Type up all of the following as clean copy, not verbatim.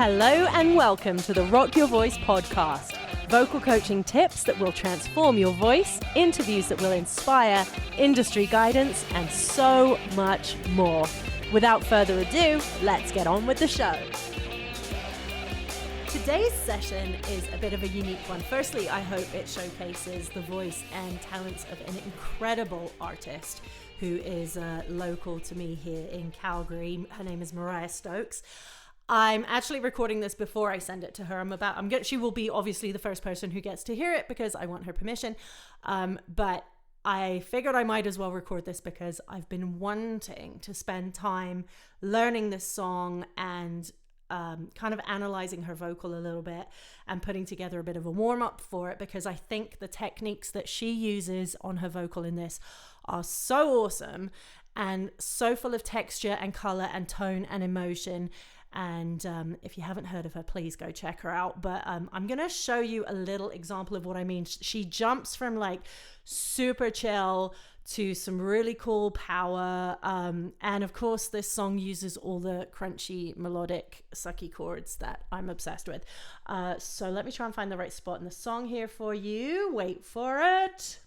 Hello and welcome to the Rock Your Voice podcast. Vocal coaching tips that will transform your voice, interviews that will inspire, industry guidance, and so much more. Without further ado, let's get on with the show. Today's session is a bit of a unique one. Firstly, I hope it showcases the voice and talents of an incredible artist who is local to me here in Calgary. Her name is Maryiah Stokes. I'm actually recording this before I send it to her. She will be obviously the first person who gets to hear it because I want her permission. But I figured I might as well record this because I've been wanting to spend time learning this song and kind of analyzing her vocal a little bit and putting together a bit of a warm-up for it, because I think the techniques that she uses on her vocal in this are so awesome and so full of texture and color and tone and emotion. And if you haven't heard of her, please go check her out. But I'm going to show you a little example of what I mean. She jumps from like super chill to some really cool power. And of course, this song uses all the crunchy, melodic, sucky chords that I'm obsessed with. So let me try and find the right spot in the song here for you. Wait for it.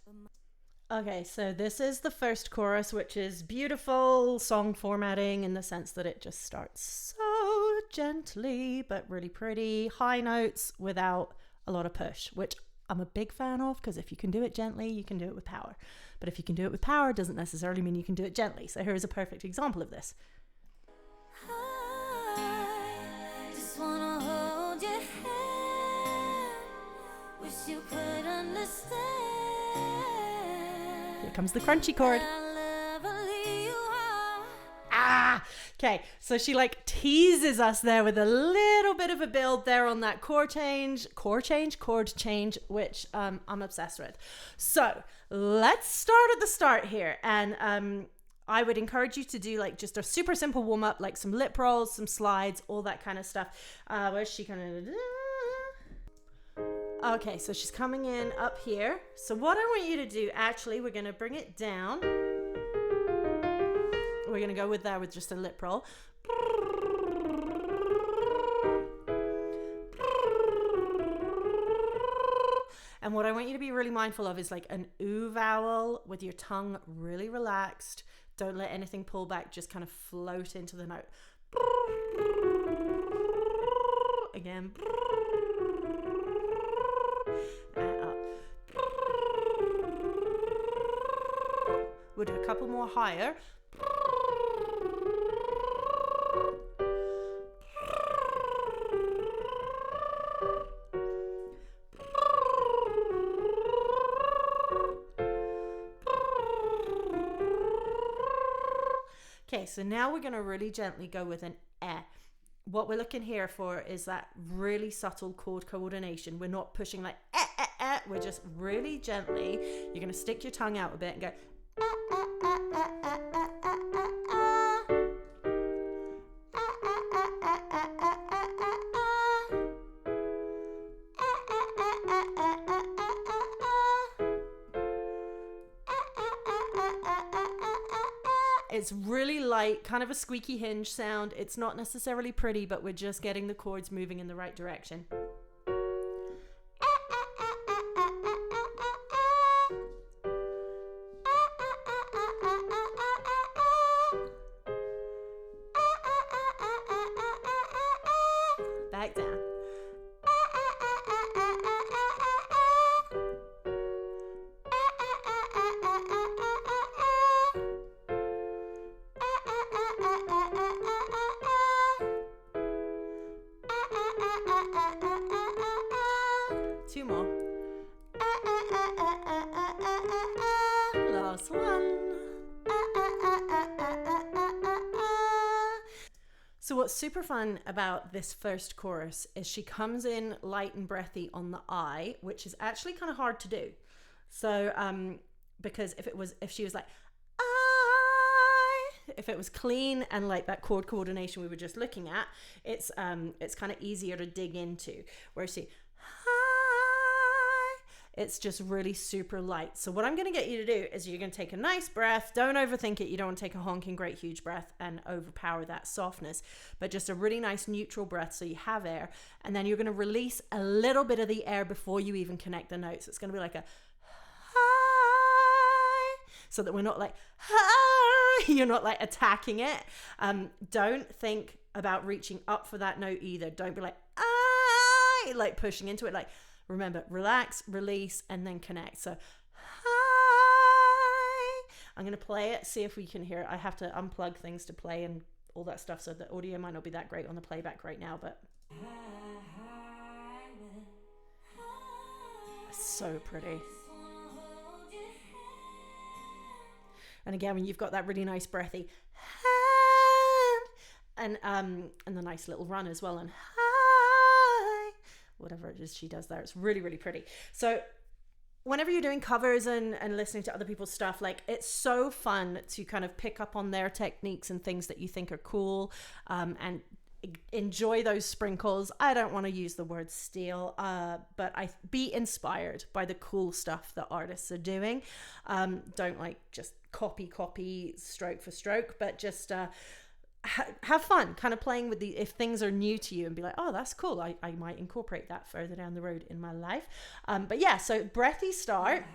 Okay, so this is the first chorus, which is beautiful song formatting in the sense that it just starts so gently, but really pretty. High notes without a lot of push, which I'm a big fan of, because if you can do it gently, you can do it with power. But if you can do it with power, it doesn't necessarily mean you can do it gently. So here's a perfect example of this. I just wanna hold your hand. Wish you could understand. Here comes the crunchy chord. Okay, so she like teases us there with a little bit of a build there on that chord change, which I'm obsessed with. So let's start at the start here. And I would encourage you to do like just a super simple warm up, like some lip rolls, some slides, all that kind of stuff. Where's she kind of... Okay, so she's coming in up here. So what I want you to do, actually, we're going to bring it down. We're going to go with that with just a lip roll. And what I want you to be really mindful of is like an ooh vowel with your tongue really relaxed. Don't let anything pull back. Just kind of float into the note. Again. And up. We'll do a couple more higher. Okay, so now we're going to really gently go with an eh. What we're looking here for is that really subtle chord coordination. We're not pushing like eh, eh, eh. We're just really gently. You're going to stick your tongue out a bit and go eh, eh, eh, eh, eh, eh, eh, eh, eh. It's really light, kind of a squeaky hinge sound. It's not necessarily pretty, but we're just getting the chords moving in the right direction. Back down. Two more. Last one. So what's super fun about this first chorus is she comes in light and breathy on the I, which is actually kind of hard to do. So because if she was like if it was clean and like that chord coordination we were just looking at, it's kind of easier to dig into. Whereas she It's just really super light. So what I'm going to get you to do is you're going to take a nice breath. Don't overthink it. You don't want to take a honking great huge breath and overpower that softness, but just a really nice neutral breath so you have air. And then you're going to release a little bit of the air before you even connect the notes. It's going to be like a hi, so that we're not like hi, you're not like attacking it. Don't think about reaching up for that note either. Don't be like I, like pushing into it. Like, remember, relax, release, and then connect. So hi, I'm going to play it, see if we can hear it. I have to unplug things to play and all that stuff, so the audio might not be that great on the playback right now, but so pretty. And again, when you've got that really nice breathy and the nice little run as well, and hi, whatever it is she does there, it's really, really pretty. So whenever you're doing covers and listening to other people's stuff, like, it's so fun to kind of pick up on their techniques and things that you think are cool, and enjoy those sprinkles. I don't want to use the word steal, but be inspired by the cool stuff that artists are doing. Don't like just copy stroke for stroke, but just have fun kind of playing with if things are new to you, and be like, oh, that's cool. I might incorporate that further down the road in my life. But yeah, so breathy start.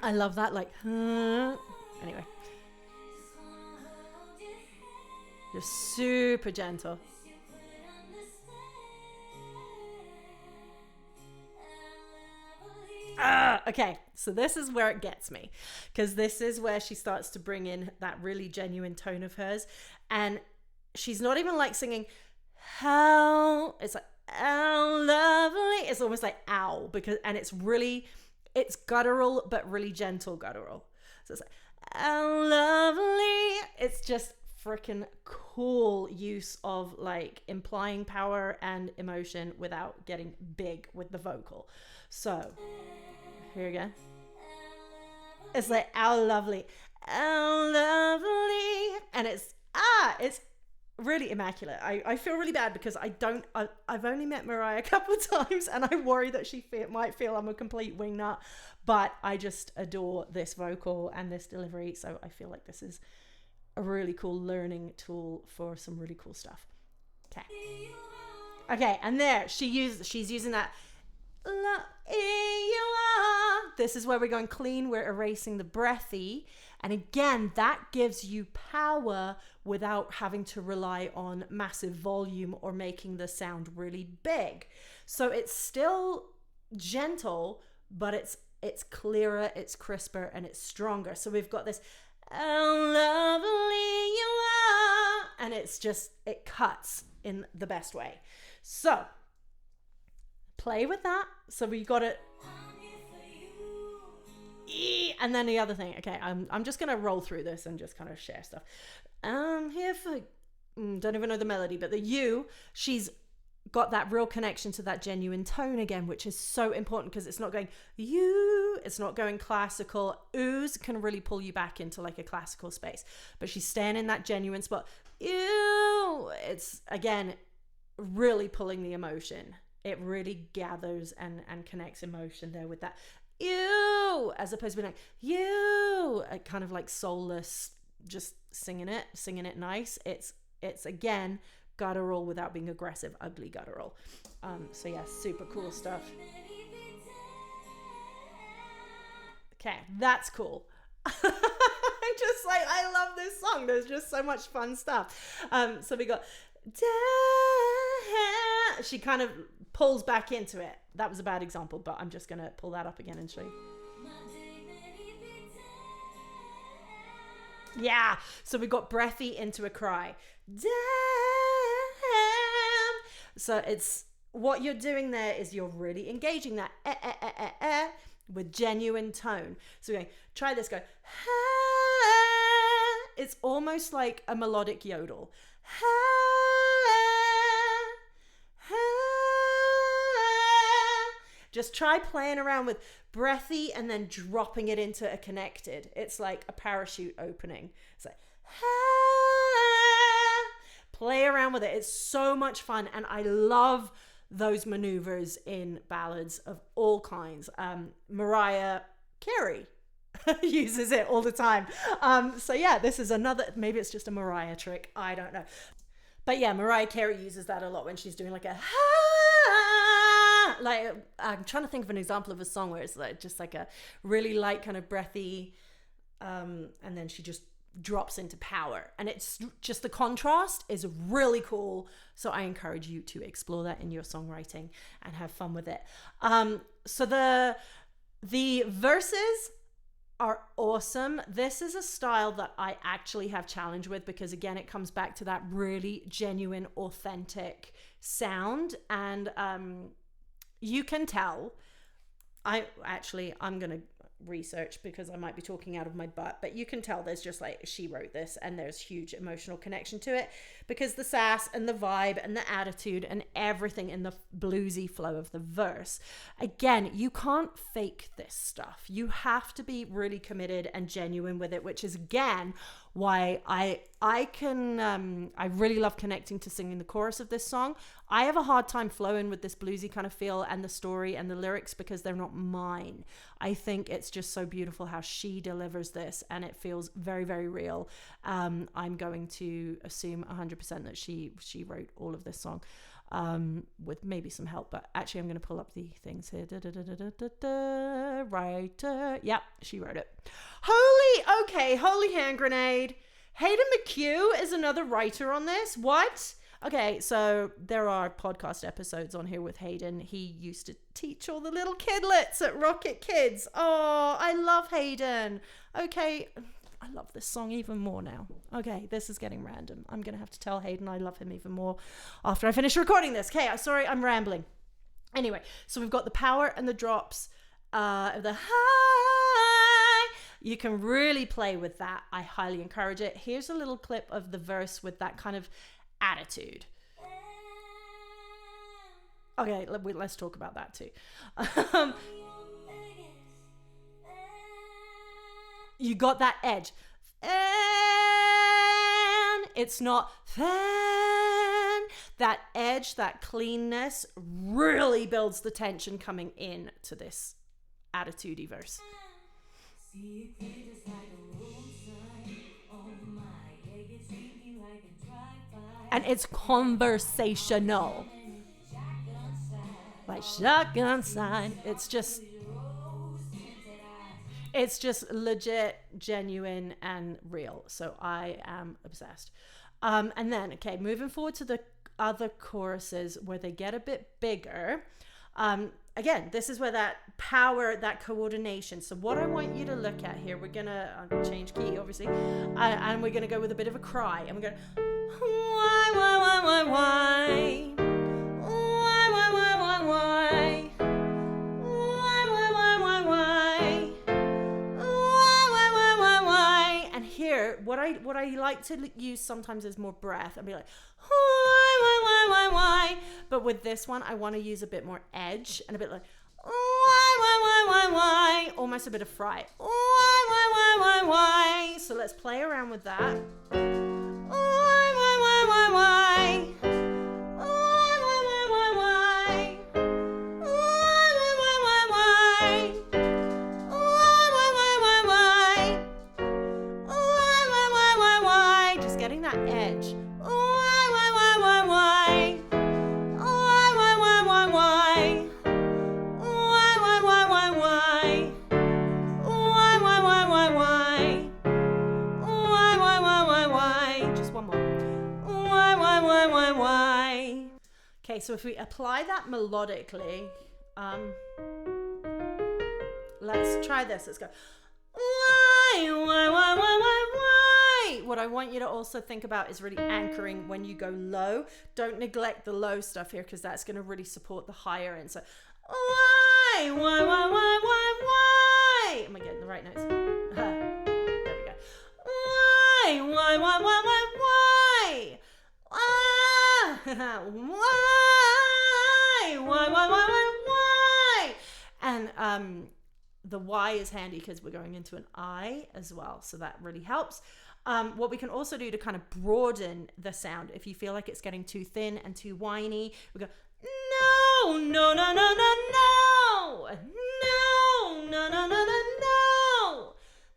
I love that. Like, anyway. Just super gentle. Okay, so this is where it gets me, because this is where she starts to bring in that really genuine tone of hers, and she's not even like singing how, it's like ow lovely, it's almost like ow, and it's guttural but really gentle guttural. So it's like ow lovely. It's just freaking cool use of like implying power and emotion without getting big with the vocal. So here again, it's like ow lovely, and it's really immaculate. I feel really bad because I've only met Mariyah a couple of times, and I worry that she might feel I'm a complete wingnut, but I just adore this vocal and this delivery. So I feel like this is a really cool learning tool for some really cool stuff. Okay, and there she's using that this is where we're going clean. We're erasing the breathy, and again, that gives you power without having to rely on massive volume or making the sound really big. So it's still gentle, but it's clearer, it's crisper, and it's stronger. So we've got this how lovely you are, and it cuts in the best way. So play with that. So we got it, and then the other thing. Okay, I'm just gonna roll through this and just kind of share stuff. Here for don't even know the melody, but the you, she's got that real connection to that genuine tone again, which is so important, because it's not going you, it's not going classical. Oohs can really pull you back into like a classical space, but she's staying in that genuine spot. You, it's again really pulling the emotion. It really gathers and connects emotion there with that you, as opposed to being like you, kind of like soulless, just singing it nice. It's again guttural without being aggressive, ugly guttural. So yeah, super cool stuff. Okay, that's cool. I love this song. There's just so much fun stuff. So we got she kind of pulls back into it. That was a bad example, but I'm just gonna pull that up again and show you. Yeah, so we got breathy into a cry. Damn. So it's what you're doing there is you're really engaging that with genuine tone. So we're going, try this, go. It's almost like a melodic yodel. Just try playing around with breathy and then dropping it into a connected. It's like a parachute opening. It's like, play around with it. It's so much fun. And I love those maneuvers in ballads of all kinds. Mariah Carey uses it all the time. So yeah, this is another, maybe it's just a Mariah trick, I don't know. But yeah, Mariah Carey uses that a lot when she's doing like a like, I'm trying to think of an example of a song where it's like just like a really light kind of breathy, and then she just drops into power, and it's just, the contrast is really cool. So I encourage you to explore that in your songwriting and have fun with it. So the verses are awesome. This is a style that I actually have challenge with, because again, it comes back to that really genuine, authentic sound. And you can tell, I'm gonna research because I might be talking out of my butt, but you can tell there's just like, she wrote this and there's huge emotional connection to it, because the sass and the vibe and the attitude and everything in the bluesy flow of the verse, again, you can't fake this stuff. You have to be really committed and genuine with it, which is again why I really love connecting to singing the chorus of this song. I have a hard time flowing with this bluesy kind of feel and the story and the lyrics because they're not mine. I think it's just so beautiful how she delivers this, and it feels very, very real. I'm going to assume 100% that she wrote all of this song, with maybe some help, but actually I'm going to pull up the things here. Writer. Yep, she wrote it. Holy hand grenade. Hayden McHugh is another writer on this. What? Okay, so there are podcast episodes on here with Hayden. He used to teach all the little kidlets at Rocket Kids. Oh, I love Hayden. Okay, I love this song even more now. Okay, this is getting random. I'm going to have to tell Hayden I love him even more after I finish recording this. Okay, sorry, I'm rambling. Anyway, so we've got the power and the drops, the high. You can really play with that. I highly encourage it. Here's a little clip of the verse with that kind of attitude. Okay, let's talk about that too. You got that edge. And it's not then. That edge, that cleanness really builds the tension coming in to this attitude-y verse. And it's conversational. Like shotgun sign. It's just legit, genuine, and real. So I am obsessed. And then, okay, moving forward to the other choruses where they get a bit bigger. Again, this is where that power, that coordination. So what I want you to look at here, we're going to change key, obviously. And we're going to go with a bit of a cry. And we're going to, why? And here, what I like to use sometimes is more breath and be like, why? But with this one, I want to use a bit more edge and a bit like, why? Almost a bit of fright. Why? So let's play around with that. Why? Just getting that edge. Okay, so if we apply that melodically, let's try this. Let's go. Why? What I want you to also think about is really anchoring when you go low. Don't neglect the low stuff here, because that's going to really support the higher end. So, why? Am I getting the right notes? There we go. Why? Why? And the Y is handy because we're going into an I as well, so that really helps. What we can also do to kind of broaden the sound, if you feel like it's getting too thin and too whiny, we go no, no, no, no, no, no, no, no, no, no, no,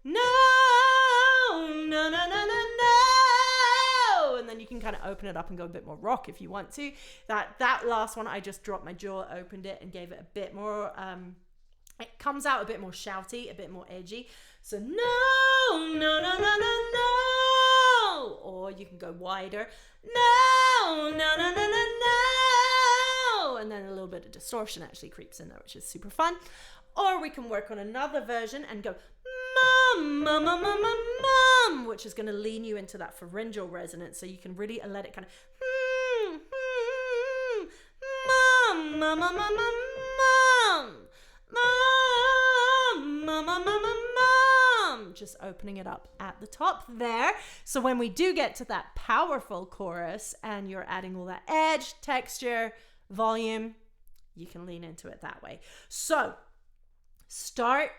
no, no, no, no, no, no, no. And then you can kind of open it up and go a bit more rock if you want to. That last one, I just dropped my jaw, opened it, and gave it a bit more, it comes out a bit more shouty, a bit more edgy. So no, no, no, no, no, no. Or you can go wider. No, no, no, no, no, no. And then a little bit of distortion actually creeps in there, which is super fun. Or we can work on another version and go mum, mum, mum, mum, mum, mum, which is going to lean you into that pharyngeal resonance. So you can really let it kind of mum, mum, mum, mum, mum, mum. Mum, mum, mum, mum, mum, just opening it up at the top there. So when we do get to that powerful chorus and you're adding all that edge, texture, volume, you can lean into it that way. So start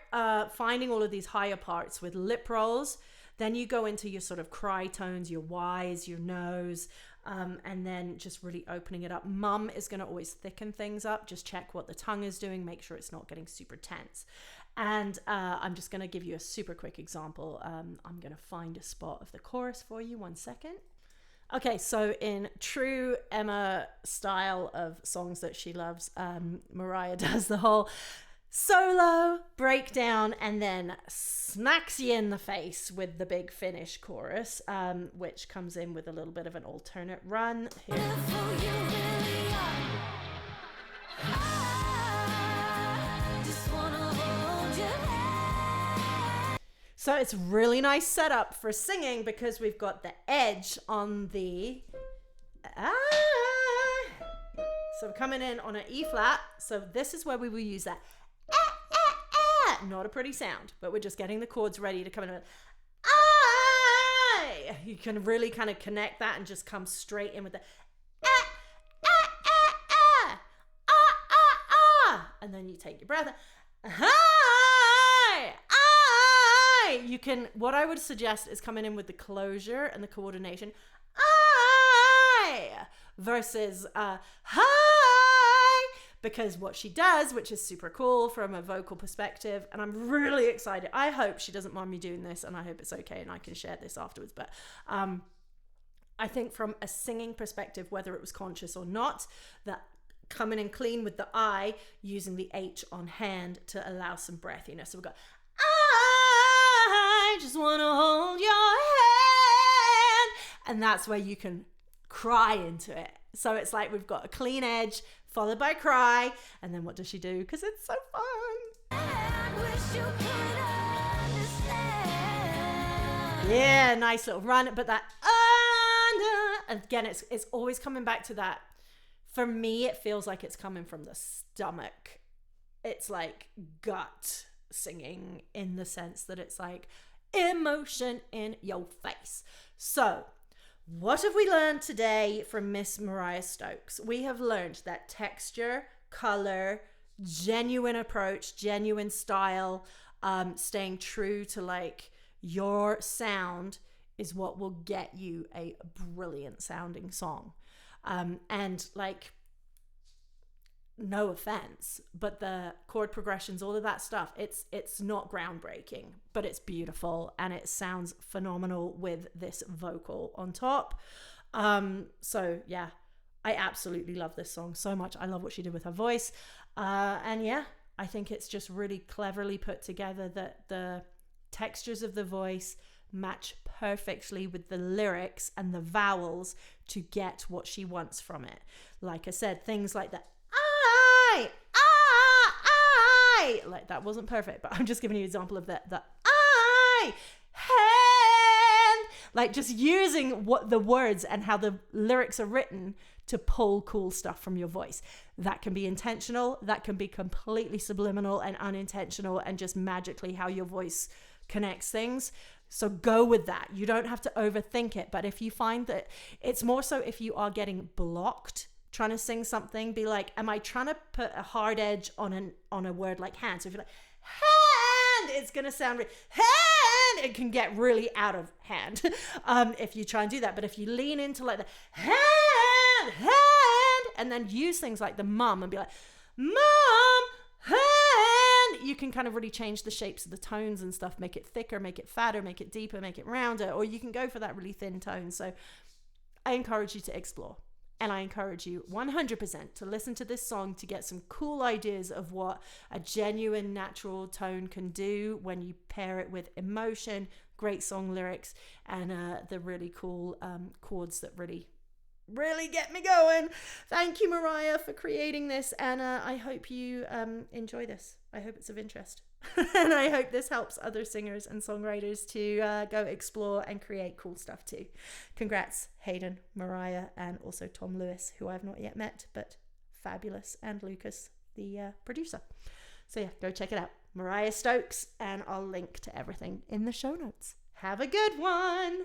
finding all of these higher parts with lip rolls. Then you go into your sort of cry tones, your Y's, your no's, and then just really opening it up. Mum is going to always thicken things up. Just check what the tongue is doing. Make sure it's not getting super tense. And I'm just going to give you a super quick example. I'm going to find a spot of the chorus for you. 1 second. Okay, so in true Emma style of songs that she loves, Mariyah does the whole solo breakdown and then smacks you in the face with the big finish chorus, which comes in with a little bit of an alternate run here. So it's really nice setup for singing because we've got the edge on the so coming in on an E flat. So this is where we will use that not a pretty sound, but we're just getting the chords ready to come in. You can really kind of connect that and just come straight in with the and then you take your breath. You can, what I would suggest is coming in with the closure and the coordination versus because what she does, which is super cool from a vocal perspective, and I'm really excited. I hope she doesn't mind me doing this, and I hope it's okay and I can share this afterwards. But I think from a singing perspective, whether it was conscious or not, that coming in clean with the I, using the H on hand to allow some breathiness. So we've got, I just want to hold your hand. And that's where you can cry into it. So it's like we've got a clean edge followed by cry, and then what does she do? Because it's so fun. Yeah, nice little run, but that again, it's always coming back to that. For me, it feels like it's coming from the stomach. It's like gut singing in the sense that it's like emotion in your face. So what have we learned today from Miss Maryiah Stokes? We have learned that texture, color, genuine approach, genuine style, staying true to like your sound is what will get you a brilliant sounding song. And like, no offense, but the chord progressions, all of that stuff, it's not groundbreaking, but it's beautiful and it sounds phenomenal with this vocal on top. So yeah, I absolutely love this song so much. I love what she did with her voice. And yeah, I think it's just really cleverly put together that the textures of the voice match perfectly with the lyrics and the vowels to get what she wants from it. Like I said, things like the I, like that wasn't perfect, but I'm just giving you an example of the I, hand, like just using what the words and how the lyrics are written to pull cool stuff from your voice. That can be intentional, that can be completely subliminal and unintentional, and just magically how your voice connects things. So go with that. You don't have to overthink it, but if you find that it's more so if you are getting blocked trying to sing something, be like, am I trying to put a hard edge on a word like hand? So if you're like hand, it's gonna sound hand, it can get really out of hand if you try and do that. But if you lean into like the hand, and then use things like the mum and be like, mum, and you can kind of really change the shapes of the tones and stuff, make it thicker, make it fatter, make it deeper, make it rounder, or you can go for that really thin tone. So I encourage you to explore. And I encourage you 100% to listen to this song to get some cool ideas of what a genuine natural tone can do when you pair it with emotion, great song lyrics, and the really cool chords that really get me going. Thank you, Mariyah, for creating this. And I hope you enjoy this. I hope it's of interest. And I hope this helps other singers and songwriters to go explore and create cool stuff too. Congrats, Hayden, Mariyah, and also Tom Lewis, who I've not yet met, but fabulous, and Lucas, the producer. So yeah, go check it out. Maryiah Stokes, and I'll link to everything in the show notes. Have a good one.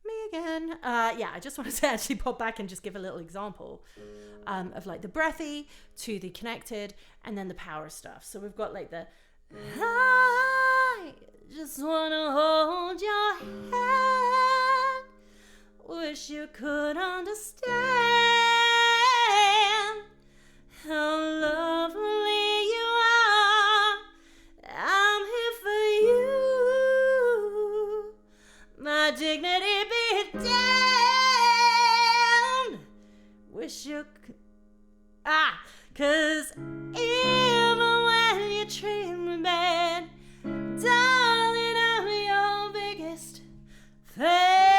Me again. Yeah, I just wanted to actually pop back and just give a little example of like the breathy to the connected and then the power stuff. So we've got like the I just wanna hold your hand, wish you could understand how lovely you are. I'm here for you, my dignity be down. Wish you could, cause even when you treat me bad, darling, I'm your biggest fan.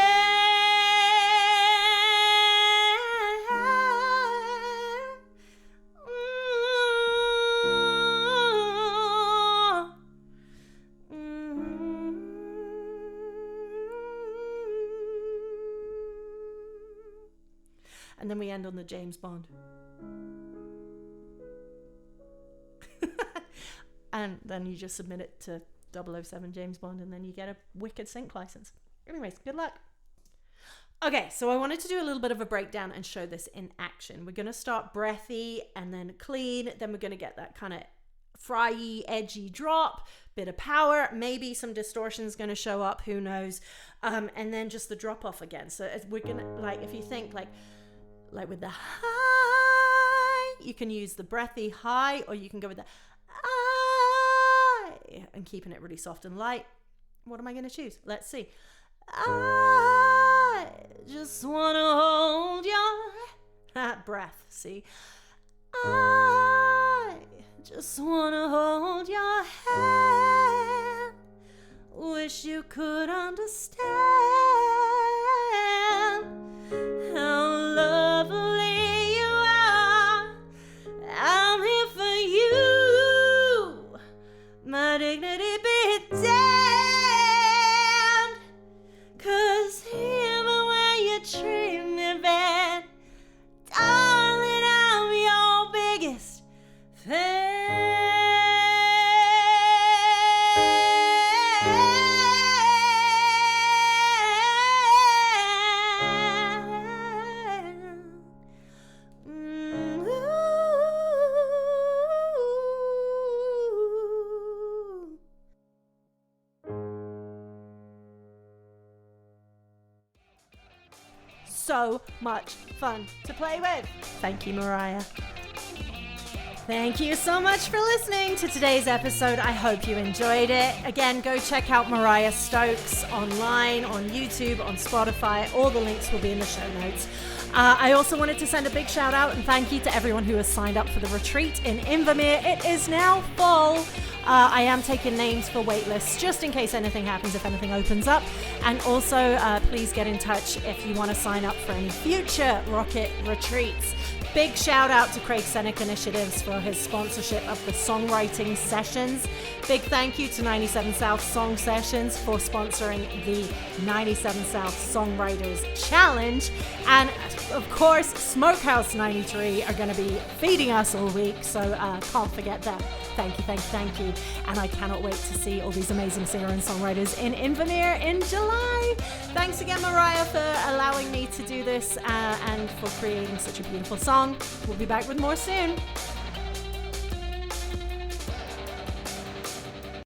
And then we end on the James Bond. And then you just submit it to 007 James Bond, and then you get a wicked sync license. Anyways, good luck. Okay, so I wanted to do a little bit of a breakdown and show this in action. We're going to start breathy and then clean. Then we're going to get that kind of fryy, edgy drop, bit of power, maybe some distortion's going to show up, who knows. And then just the drop off again. So we're going to, like, if you think like with the high, you can use the breathy high, or you can go with the and keeping it really soft and light. What am I going to choose? Let's see. I just want to hold your breath. See? I just want to hold your hand. Wish you could understand how lovely you are. I'm here for you. My dignity be damned, 'cause even when you treat me bad, darling, I'm your biggest fan. So much fun to play with. Thank you, Mariyah. Thank you so much for listening to today's episode. I hope you enjoyed it. Again, go check out Maryiah Stokes online, on YouTube, on Spotify. All the links will be in the show notes. I also wanted to send a big shout out and thank you to everyone who has signed up for the retreat in Invermere. It is now full. I am taking names for waitlists just in case anything happens, if anything opens up. And also, please get in touch if you want to sign up for any future Rocket retreats. Big shout out to Craig Seneca Initiatives for his sponsorship of the songwriting sessions. Big thank you to 97 South Song Sessions for sponsoring the 97 South Songwriters Challenge. And of course, Smokehouse 93 are going to be feeding us all week, so can't forget them. Thank you, thank you, thank you. And I cannot wait to see all these amazing singer and songwriters in Invermere in July. Thanks again, Mariyah, for allowing me to do this and for creating such a beautiful song. We'll be back with more soon.